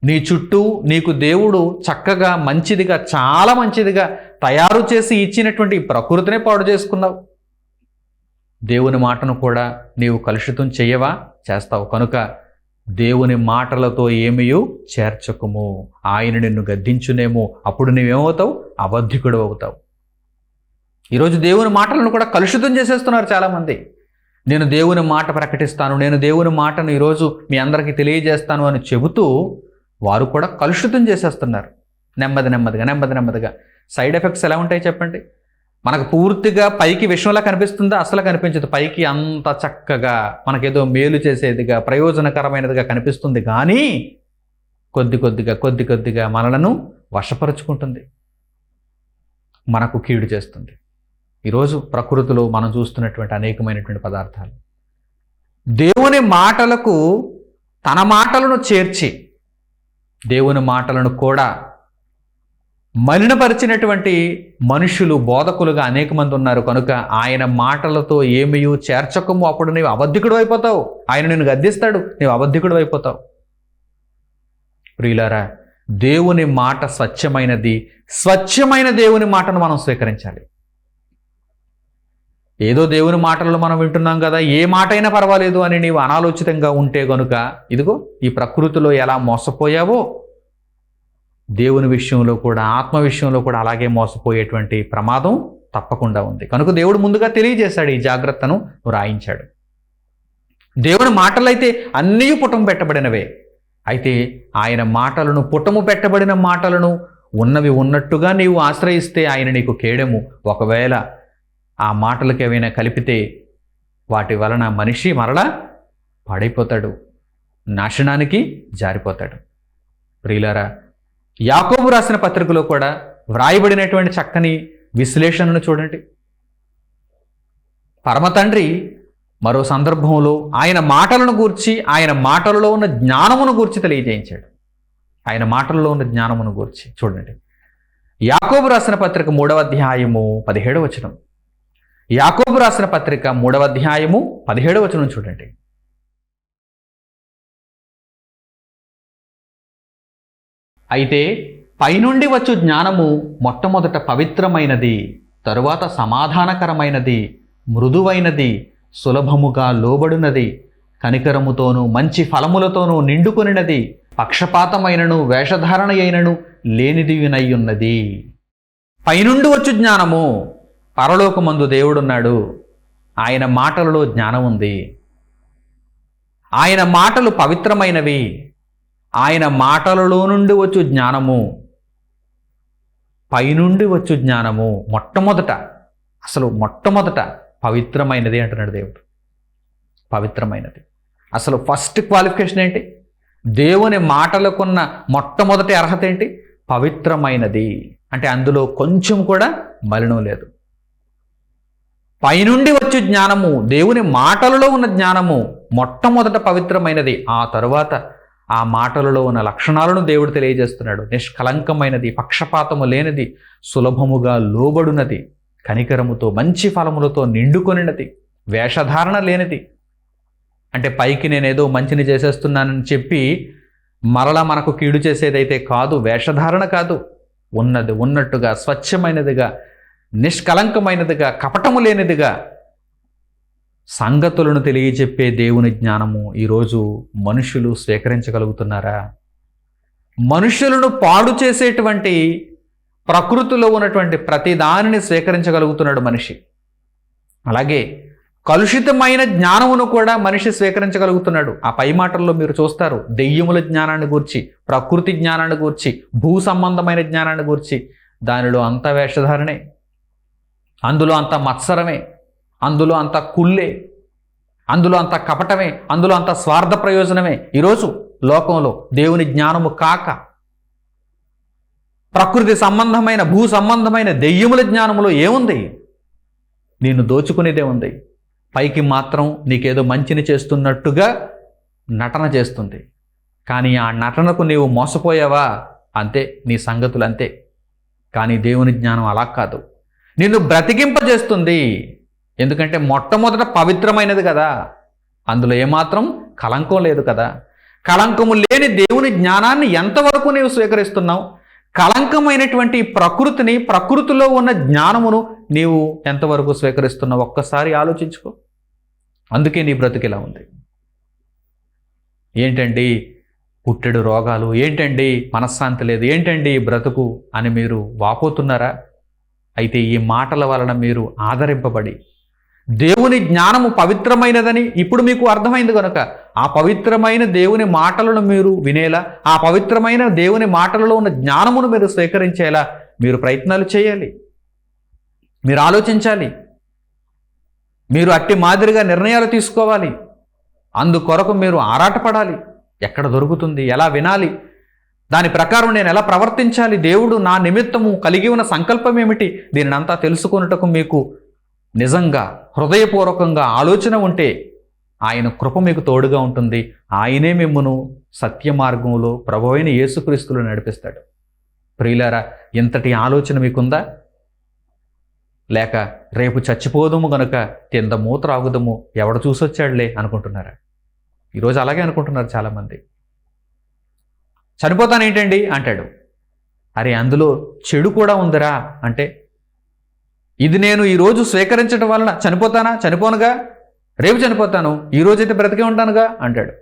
నీ చుట్టూ నీకు దేవుడు చక్కగా మంచిదిగా, చాలా మంచిదిగా తయారు చేసి ఇచ్చినటువంటి ప్రకృతినే పాడు చేసుకున్నావు. దేవుని మాటను కూడా నీవు కలుషితం చేయవా? చేస్తావు. కనుక దేవుని మాటలతో ఏమీయూ చేర్చకుము. ఆయన నిన్ను గద్దించునేమో, అప్పుడు నువ్వేమవుతావు? అబద్ధికుడు అవుతావు. ఈరోజు దేవుని మాటలను కూడా కలుషితం చేసేస్తున్నారు చాలామంది. నేను దేవుని మాట ప్రకటిస్తాను, నేను దేవుని మాటను ఈరోజు మీ అందరికీ తెలియజేస్తాను అని చెబుతూ వారు కూడా కలుషితం చేసేస్తున్నారు. నెమ్మదిగా సైడ్ ఎఫెక్ట్స్ ఎలా ఉంటాయి చెప్పండి? మనకు పూర్తిగా పైకి విషయంలా కనిపిస్తుందా? అసలు కనిపించదు. పైకి అంత చక్కగా మనకేదో మేలు చేసేదిగా, ప్రయోజనకరమైనదిగా కనిపిస్తుంది, కానీ కొద్ది కొద్దిగా మనలను వశపరుచుకుంటుంది, మనకు కీడు చేస్తుంది. ఈరోజు ప్రకృతిలో మనం చూస్తున్నటువంటి అనేకమైనటువంటి పదార్థాలు దేవుని మాటలకు తన మాటలను చేర్చి దేవుని మాటలను కూడా మలినపరిచినటువంటి మనుషులు, బోధకులుగా అనేక మంది ఉన్నారు. కనుక ఆయన మాటలతో ఏమీ చేర్చకము, అప్పుడు నీవు అబద్ధికుడు అయిపోతావు. ఆయన నిన్ను గద్దిస్తాడు, నీవు అబద్ధికుడు అయిపోతావు. ప్రియులారా, దేవుని మాట స్వచ్ఛమైనది. స్వచ్ఛమైన దేవుని మాటను మనం స్వీకరించాలి. ఏదో దేవుని మాటలను మనం వింటున్నాం కదా, ఏ మాట అయినా పర్వాలేదు అని నీవు అనాలోచితంగా ఉంటే గనుక ఇదిగో ఈ ప్రకృతిలో ఎలా మోసపోయావో దేవుని విషయంలో కూడా, ఆత్మ విషయంలో కూడా అలాగే మోసపోయేటువంటి ప్రమాదం తప్పకుండా ఉంది. కనుక దేవుడు ముందుగా తెలియజేశాడు, ఈ జాగ్రత్తను రాయించాడు. దేవుని మాటలైతే అన్నీ పుటము పెట్టబడినవే. అయితే ఆయన మాటలను, పుటము పెట్టబడిన మాటలను ఉన్నవి ఉన్నట్టుగా నీవు ఆశ్రయిస్తే ఆయన నీకు కేడెము. ఒకవేళ ఆ మాటలకు ఏవైనా కలిపితే వాటి వలన మనిషి మరలా పాడైపోతాడు, నాశనానికి జారిపోతాడు. ప్రియులారా, యాకోబు రాసిన పత్రికలో కూడా వ్రాయబడినటువంటి చక్కని విశ్లేషణను చూడండి. పరమతండ్రి మరో సందర్భంలో ఆయన మాటలను గూర్చి, ఆయన మాటలలో ఉన్న జ్ఞానమును గూర్చి తెలియజేయించాడు. ఆయన మాటలలో ఉన్న జ్ఞానమును గూర్చి చూడండి. యాకోబు రాసిన పత్రిక 3వ అధ్యాయము 17వ వచనం. యాకోబు రాసిన పత్రిక 3వ అధ్యాయము 17వ వచనం చూడండి. అయితే పైనుండి వచ్చు జ్ఞానము మొట్టమొదట పవిత్రమైనది, తరువాత సమాధానకరమైనది, మృదువైనది, సులభముగా లోబడినది, కనికరముతోనూ మంచి ఫలములతోనూ నిండుకొనినది, పక్షపాతమైనను వేషధారణ అయినను లేనిదియునయ్యున్నది. పైనుండి వచ్చు జ్ఞానము. పరలోకమందు దేవుడున్నాడు, ఆయన మాటలలో జ్ఞానం ఉంది. ఆయన మాటలు పవిత్రమైనవి. ఆయన మాటలలో నుండి వచ్చు జ్ఞానము, పైనుండి వచ్చు జ్ఞానము మొట్టమొదట పవిత్రమైనది అంటున్నాడు దేవుడు. పవిత్రమైనది. అసలు ఫస్ట్ క్వాలిఫికేషన్ ఏంటి? దేవుని మాటలకున్న మొట్టమొదటి అర్హత ఏంటి? పవిత్రమైనది. అంటే అందులో కొంచెం కూడా మలినం లేదు. పైనుండి వచ్చు జ్ఞానము, దేవుని మాటలలో ఉన్న జ్ఞానము మొట్టమొదట పవిత్రమైనది. ఆ తరువాత ఆ మాటలలో ఉన్న లక్షణాలను దేవుడు తెలియజేస్తున్నాడు. నిష్కలంకమైనది, పక్షపాతము లేనిది, సులభముగా లోబడునది, కనికరముతో మంచి ఫలములతో నిండుకొనినది, వేషధారణ లేనిది. అంటే పైకి నేనేదో మంచిని చేసేస్తున్నానని చెప్పి మరలా మనకు కీడు చేసేదైతే కాదు, వేషధారణ కాదు. ఉన్నది ఉన్నట్టుగా, స్వచ్ఛమైనదిగా, నిష్కలంకమైనదిగా, కపటము లేనిదిగా సంగతులను తెలియజెప్పే దేవుని జ్ఞానము ఈరోజు మనుషులు స్వీకరించగలుగుతున్నారా? మనుషులను పాడు చేసేటువంటి ప్రకృతిలో ఉన్నటువంటి ప్రతి దానిని స్వీకరించగలుగుతున్నాడు మనిషి. అలాగే కలుషితమైన జ్ఞానమును కూడా మనిషి స్వీకరించగలుగుతున్నాడు. ఆ పై మాటల్లో మీరు చూస్తారు, దెయ్యముల జ్ఞానాన్ని గూర్చి, ప్రకృతి జ్ఞానాన్ని గూర్చి, భూ సంబంధమైన జ్ఞానాన్ని గూర్చి. దానిలో అంత వేషధారణే, అందులో అంత మత్సరమే, అందులో అంత కుళ్ళే, అందులో అంత కపటమే, అందులో అంత స్వార్థ ప్రయోజనమే. ఈరోజు లోకంలో దేవుని జ్ఞానము కాక ప్రకృతి సంబంధమైన, భూ సంబంధమైన దెయ్యముల జ్ఞానములో ఏముంది? నిన్ను దోచుకునేదే ఉంది. పైకి మాత్రం నీకేదో మంచిని చేస్తున్నట్టుగా నటన చేస్తుంది, కానీ ఆ నటనకు నీవు మోసపోయావా అంతే, నీ సంగతులు అంతే. కానీ దేవుని జ్ఞానం అలా కాదు, నిన్ను బ్రతికింపజేస్తుంది. ఎందుకంటే మొట్టమొదట పవిత్రమైనది కదా, అందులో ఏమాత్రం కళంకం లేదు కదా. కళంకము లేని దేవుని జ్ఞానాన్ని ఎంతవరకు నీవు స్వీకరిస్తున్నావు? కళంకమైనటువంటి ప్రకృతిని, ప్రకృతిలో ఉన్న జ్ఞానమును నీవు ఎంతవరకు స్వీకరిస్తున్నావు? ఒక్కసారి ఆలోచించుకో. అందుకే నీ బ్రతుకు ఇలా ఉంది. ఏంటండి పుట్టెడు రోగాలు, ఏంటండి మనశ్శాంతి లేదు, ఏంటండి బ్రతుకు అని మీరు వాపోతున్నారా? అయితే ఈ మాటల వలన మీరు ఆదరింపబడి దేవుని జ్ఞానము పవిత్రమైనదని ఇప్పుడు మీకు అర్థమైంది కనుక ఆ పవిత్రమైన దేవుని మాటలను మీరు వినేలా, ఆ పవిత్రమైన దేవుని మాటలలో ఉన్న జ్ఞానమును మీరు స్వీకరించేలా మీరు ప్రయత్నాలు చేయాలి, మీరు ఆలోచించాలి, మీరు అట్టి మాదిరిగా నిర్ణయాలు తీసుకోవాలి. అందుకొరకు మీరు ఆరాటపడాలి. ఎక్కడ దొరుకుతుంది, ఎలా వినాలి, దాని ప్రకారం నేను ఎలా ప్రవర్తించాలి, దేవుడు నా నిమిత్తము కలిగి ఉన్న సంకల్పం ఏమిటి, దీనినంతా తెలుసుకొనుటకు మీకు నిజంగా హృదయపూర్వకంగా ఆలోచన ఉంటే ఆయన కృప మీకు తోడుగా ఉంటుంది. ఆయనే మిమ్మును సత్య మార్గంలో ప్రభువైన యేసుక్రీస్తులో నడిపిస్తాడు. ప్రియులారా, ఇంతటి ఆలోచన మీకుందా? లేక రేపు చచ్చిపోదుము గనుక తిందము త్రాగుదము ఎవడు చూసొచ్చాడులే అనుకుంటున్నారా? ఈరోజు అలాగే అనుకుంటున్నారు చాలామంది. చనిపోతానేంటండి అంటాడు. అరే, అందులో చెడు కూడా ఉందిరా అంటే, ఇది నేను ఈరోజు స్వీకరించడం వలన చనిపోతానా? చనిపోనుగా, రేపు చనిపోతాను, ఈరోజైతే బ్రతికే ఉంటానుగా అంటాడు.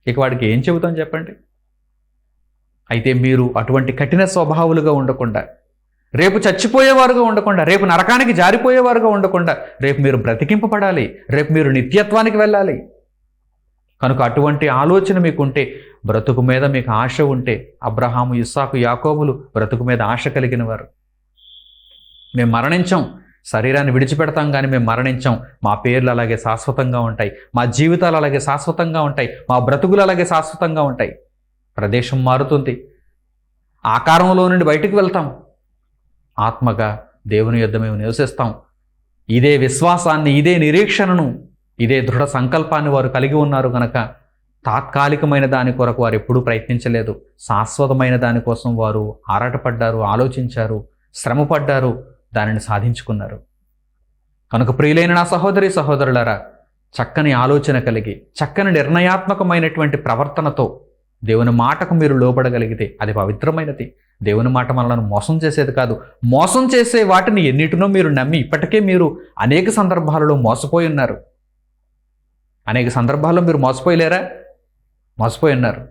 ఇక వాడికి ఏం చెబుతాం చెప్పండి? అయితే మీరు అటువంటి కఠిన స్వభావులుగా ఉండకుండా, రేపు చచ్చిపోయేవారుగా ఉండకుండా, రేపు నరకానికి జారిపోయేవారుగా ఉండకుండా, రేపు మీరు బ్రతికింపబడాలి, రేపు మీరు నిత్యత్వానికి వెళ్ళాలి. కనుక అటువంటి ఆలోచన మీకుంటే, బ్రతుకు మీద మీకు ఆశ ఉంటే, అబ్రహాము, ఇస్సాకు, యాకోబులు బ్రతుకు మీద ఆశ కలిగిన వారు. మేము మరణించాం, శరీరాన్ని విడిచిపెడతాం కానీ మేము మరణించాం, మా పేర్లు అలాగే శాశ్వతంగా ఉంటాయి, మా జీవితాలు అలాగే శాశ్వతంగా ఉంటాయి, మా బ్రతుకులు అలాగే శాశ్వతంగా ఉంటాయి. ప్రదేశం మారుతుంది, ఆకారంలో నుండి బయటికి వెళ్తాం, ఆత్మగా దేవుని యొద్ద మేము నివసిస్తాం. ఇదే విశ్వాసాన్ని, ఇదే నిరీక్షణను, ఇదే దృఢ సంకల్పాన్ని వారు కలిగి ఉన్నారు కనుక తాత్కాలికమైన దాని కొరకు వారు ఎప్పుడూ ప్రయత్నించలేదు. శాశ్వతమైన దానికోసం వారు ఆరాటపడ్డారు, ఆలోచించారు, శ్రమపడ్డారు, దానిని సాధించుకున్నారు. కనుక ప్రియులైన నా సహోదరి సహోదరులారా, చక్కని ఆలోచన కలిగి, చక్కని నిర్ణయాత్మకమైనటువంటి ప్రవర్తనతో దేవుని మాటకు మీరు లోబడగలిగితే అది పవిత్రమైనది. దేవుని మాట మనలను మోసం చేసేది కాదు. మోసం చేసే వాటిని ఎన్నిటినో మీరు నమ్మి ఇప్పటికే మీరు అనేక సందర్భాలలో మోసపోయి ఉన్నారు. అనేక సందర్భాల్లో మీరు మోసపోయలేరా? మోసపోయి ఉన్నారు.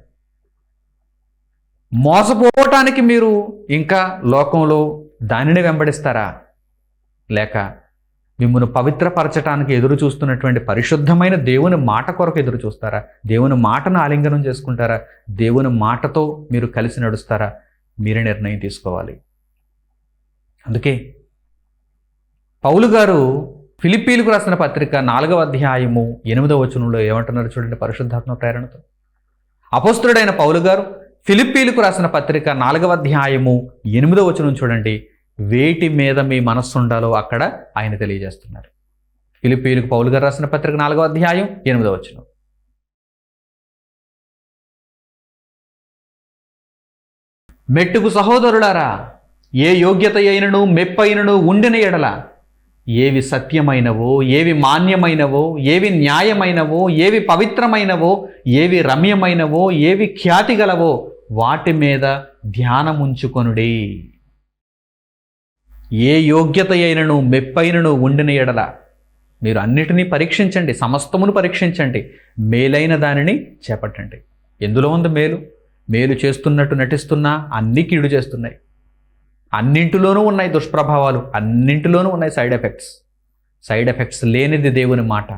మోసపోవటానికి మీరు ఇంకా లోకంలో దానిని వెంబడిస్తారా? లేక మిమ్మల్ని పవిత్రపరచటానికి ఎదురు చూస్తున్నటువంటి పరిశుద్ధమైన దేవుని మాట కొరకు ఎదురు చూస్తారా? దేవుని మాటను ఆలింగనం చేసుకుంటారా? దేవుని మాటతో మీరు కలిసి నడుస్తారా? మీరే నిర్ణయం తీసుకోవాలి. అందుకే పౌలు గారు ఫిలిప్పీలకు రాసిన పత్రిక 4వ అధ్యాయము 8వ వచనంలో ఏమంటున్నారు చూడండి, పరిశుద్ధాత్మ ప్రేరణతో. అపోస్తలుడైన పౌలు గారు ఫిలిప్పీలకు రాసిన పత్రిక 4వ అధ్యాయము 8వ వచనం చూడండి, వేటి మీద మీ మనస్సు ఉండాలో అక్కడ ఆయన తెలియజేస్తున్నారు. ఫిలిప్పీలకు పౌలు గారు రాసిన పత్రిక 4వ అధ్యాయం 8వ వచనం. మెట్టుకు సహోదరులారా, ఏ యోగ్యత అయినను మెప్పైనను ఉండిన ఎడల, ఏవి సత్యమైనవో, ఏవి మాన్యమైనవో, ఏవి న్యాయమైనవో, ఏవి పవిత్రమైనవో, ఏవి రమ్యమైనవో, ఏవి ఖ్యాతి గలవో వాటి మీద ధ్యానముంచుకొనుడి. ఏ యోగ్యత అయినను మెప్పైనను ఉండిన ఎడల, మీరు అన్నిటినీ పరీక్షించండి, సమస్తమును పరీక్షించండి, మేలైన దానిని చేపట్టండి. ఎందులో ఉంది మేలు? మేలు చేస్తున్నట్టు నటిస్తున్నా అన్ని కీడు చేస్తున్నాయి. అన్నింటిలోనూ ఉన్నాయి దుష్ప్రభావాలు, అన్నింటిలోనూ ఉన్నాయి సైడ్ ఎఫెక్ట్స్. సైడ్ ఎఫెక్ట్స్ లేనిది దేవుని మాట.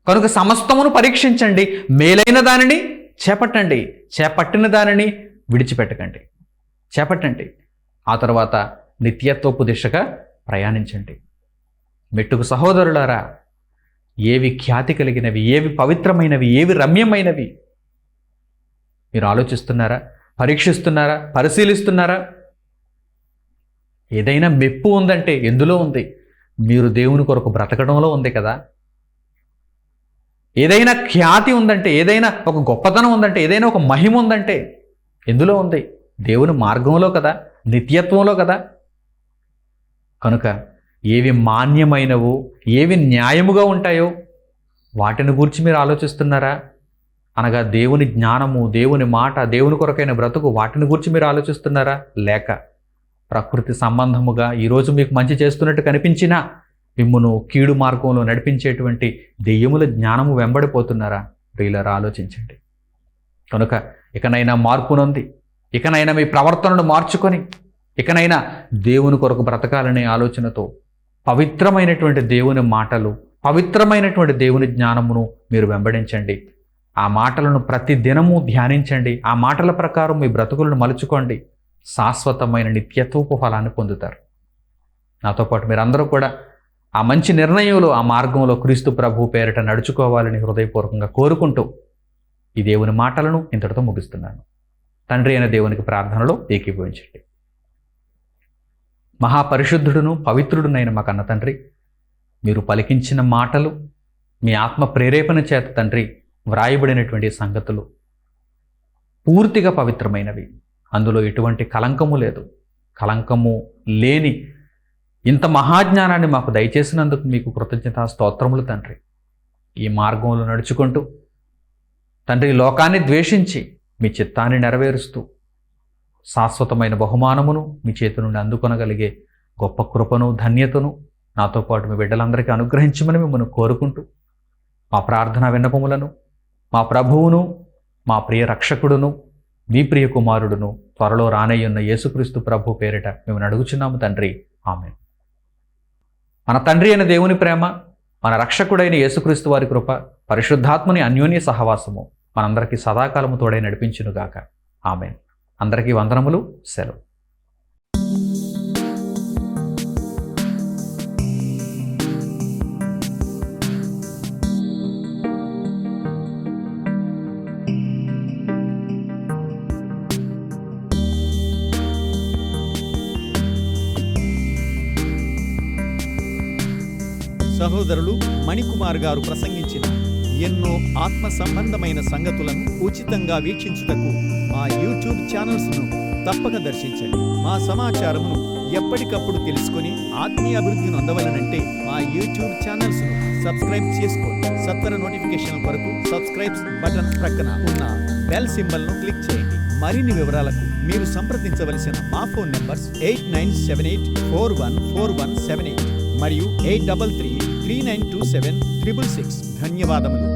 కనుక సమస్తమును పరీక్షించండి, మేలైన దానిని చేపట్టండి, చేపట్టిన దానిని విడిచిపెట్టకండి. చేపట్టండి, ఆ తర్వాత నిత్యత్వపు దిశగా ప్రయాణించండి. మెట్టుకు సహోదరులారా, ఏవి ఖ్యాతి కలిగినవి, ఏవి పవిత్రమైనవి, ఏవి రమ్యమైనవి మీరు ఆలోచిస్తున్నారా? పరీక్షిస్తున్నారా? పరిశీలిస్తున్నారా? ఏదైనా మెప్పు ఉందంటే ఎందులో ఉంది? మీరు దేవుని కొరకు బ్రతకడంలో ఉంది కదా. ఏదైనా ఖ్యాతి ఉందంటే, ఏదైనా ఒక గొప్పతనం ఉందంటే, ఏదైనా ఒక మహిమ ఉందంటే ఎందులో ఉంది? దేవుని మార్గంలో కదా, నిత్యత్వంలో కదా. కనుక ఏవి మాన్యమైనవో, ఏవి న్యాయముగా ఉంటాయో వాటిని గురించి మీరు ఆలోచిస్తున్నారా? అనగా దేవుని జ్ఞానము, దేవుని మాట, దేవుని కొరకైన బ్రతుకు, వాటిని గురించి మీరు ఆలోచిస్తున్నారా? లేక ప్రకృతి సంబంధముగా ఈరోజు మీకు మంచి చేస్తున్నట్టు కనిపించినా మిమ్మును కీడు మార్గంలో నడిపించేటువంటి దెయ్యముల జ్ఞానము వెంబడిపోతున్నారా? ప్రియులారా ఆలోచించండి. కనుక ఇకనైనా మార్పు నొంది, ఇకనైనా మీ ప్రవర్తనను మార్చుకొని, ఇకనైనా దేవుని కొరకు బ్రతకాలనే ఆలోచనతో పవిత్రమైనటువంటి దేవుని మాటలు, పవిత్రమైనటువంటి దేవుని జ్ఞానమును మీరు వెంబడించండి. ఆ మాటలను ప్రతి దినము ధ్యానించండి. ఆ మాటల ప్రకారం మీ బ్రతుకులను మలుచుకోండి. శాశ్వతమైన నిత్యత్వపు ఫలాన్ని పొందుతారు. నాతో పాటు మీరందరూ కూడా ఆ మంచి నిర్ణయంలో, ఆ మార్గంలో క్రీస్తు ప్రభు పేరిట నడుచుకోవాలని హృదయపూర్వకంగా కోరుకుంటూ ఈ దేవుని మాటలను ఇంతటితో ముగిస్తున్నాను. తండ్రి అయిన దేవునికి ప్రార్థనలో ఏకీభవించండి. మహాపరిశుద్ధుడును పవిత్రుడునైన మా కన్న తండ్రి, మీరు పలికించిన మాటలు మీ ఆత్మ ప్రేరేపణ చేత తండ్రి వ్రాయబడినటువంటి సంగతులు పూర్తిగా పవిత్రమైనవి. అందులో ఎటువంటి కలంకము లేదు. కలంకము లేని ఇంత మహాజ్ఞానాన్ని మాకు దయచేసినందుకు మీకు కృతజ్ఞతా స్తోత్రములు తండ్రి. ఈ మార్గంలో నడుచుకుంటూ తండ్రి లోకాన్ని ద్వేషించి మీ చిత్తాన్ని నెరవేరుస్తూ శాశ్వతమైన బహుమానమును మీ చేతి నుండి అందుకొనగలిగే గొప్ప కృపను, ధన్యతను నాతో పాటు మీ బిడ్డలందరికీ అనుగ్రహించమని మిమ్మల్ని కోరుకుంటూ మా ప్రార్థనా విన్నపములను మా ప్రభువును, మా ప్రియ రక్షకుడును, మీ ప్రియ కుమారుడును, త్వరలో రానయ్యున్న యేసుక్రీస్తు ప్రభు పేరిట మేము అడుగుచున్నాము తండ్రి. ఆమేన్. మన తండ్రి అయిన దేవుని ప్రేమ, మన రక్షకుడైన యేసుక్రీస్తు వారి కృప, పరిశుద్ధాత్మని అన్యోన్య సహవాసము మనందరికీ సదాకాలము తోడై నడిపించునుగాక. ఆమేన్. అందరికీ వందనములు. సెలవు. సహోదరులు మణికుమార్ గారు ప్రసంగించిన ఎన్నో ఆత్మ సంబంధమైన సంగతులను ఉచితంగా వీక్షించుటకు మా యూట్యూబ్ ఛానల్స్ను తప్పక దర్శించండి. మా సమాచారమును ఎప్పటికప్పుడు తెలుసుకొని ఆత్మీయ అభివృద్ధి నొందవలనంటే మా యూట్యూబ్ ఛానల్స్ను సబ్స్క్రైబ్ చేసుకోండి. సత్వర నోటిఫికేషన్ కొరకు సబ్స్క్రైబ్స్ బటన్ ప్రక్కన ఉన్న బెల్ సింబల్ను క్లిక్ చేయండి. మరిన్ని వివరాలకు మీరు సంప్రదించవలసిన మా ఫోన్ నంబర్స్ 8978414178 మరియు 8333927666. ధన్యవాదములు.